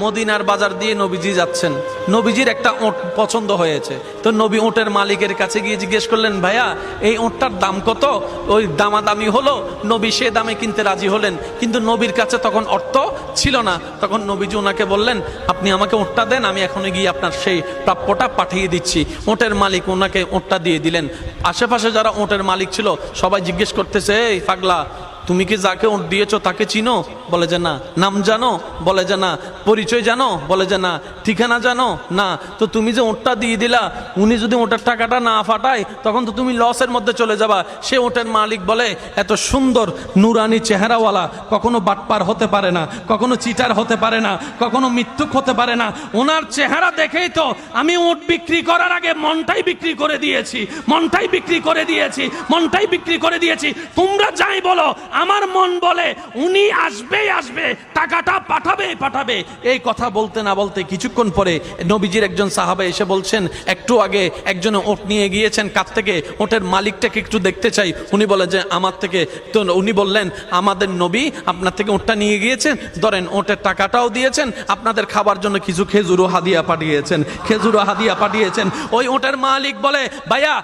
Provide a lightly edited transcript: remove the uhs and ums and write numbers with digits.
মদিনার বাজার দিয়ে নবীজি যাচ্ছেন, নবীজির একটা ওট পছন্দ হয়েছে। তো নবী ওটের মালিকের কাছে গিয়ে জিজ্ঞেস করলেন, ভাইয়া এই ওটটার দাম কত? ওই দামাদামি হলো, নবী সে দামে কিনতে রাজি হলেন, কিন্তু নবীর কাছে তখন অর্থ ছিল না। তখন নবীজি ওনাকে বললেন, আপনি আমাকে ওটটা দেন, আমি এখনই গিয়ে আপনার সেই প্রাপ্যটা পাঠিয়ে দিচ্ছি। ওটের মালিক ওনাকে ওটটা দিয়ে দিলেন। আশেপাশে যারা ওটের মালিক ছিল সবাই জিজ্ঞেস করতেছে, এই পাগলা, তুমি কি যাকে ওট দিয়েছো তাকে চিনো? বলে যে না। নাম জানো? বলে যে না। পরিচয় জানো? বলে যে না। ঠিকানা জানো? না। তো তুমি যে ওটটা দিয়ে দিলা, উনি যদি ওটার টাকাটা না ফাটায় তখন তো তুমি লসের মধ্যে চলে যাবা। সে ওটের মালিক বলে, এত সুন্দর নুরানি চেহারাওয়ালা কখনো বাটপার হতে পারে না, কখনো চিটার হতে পারে না, কখনো মৃত্যুক হতে পারে না। ওনার চেহারা দেখেই তো আমি ওট বিক্রি করার আগে মনটাই বিক্রি করে দিয়েছি, মনটাই বিক্রি করে দিয়েছি, মনটাই বিক্রি করে দিয়েছি। তোমরা যাই বলো, আমার মন বলে উনি আসবেই আসবে, টাকাটা পাঠাবেই পাঠাবে। এই কথা বলতে না বলতে কিছুক্ষণ পরে নবীজির একজন সাহাবা এসে বলছেন, একটু আগে একজনে ওট নিয়ে গিয়েছেন, কাছ থেকে ওটের মালিকটাকে একটু দেখতে চাই। উনি বলে যে আমার থেকে। তো উনি বললেন, আমাদের নবী আপনার থেকে ওটটা নিয়ে গিয়েছেন, ধরেন ওটের টাকাটাও দিয়েছেন, আপনাদের খাবার জন্য কিছু খেজুরও হাদিয়া পাঠিয়েছেন, খেজুরও হাদিয়া পাঠিয়েছেন। ওই ওটের মালিক বলে, ভাইয়া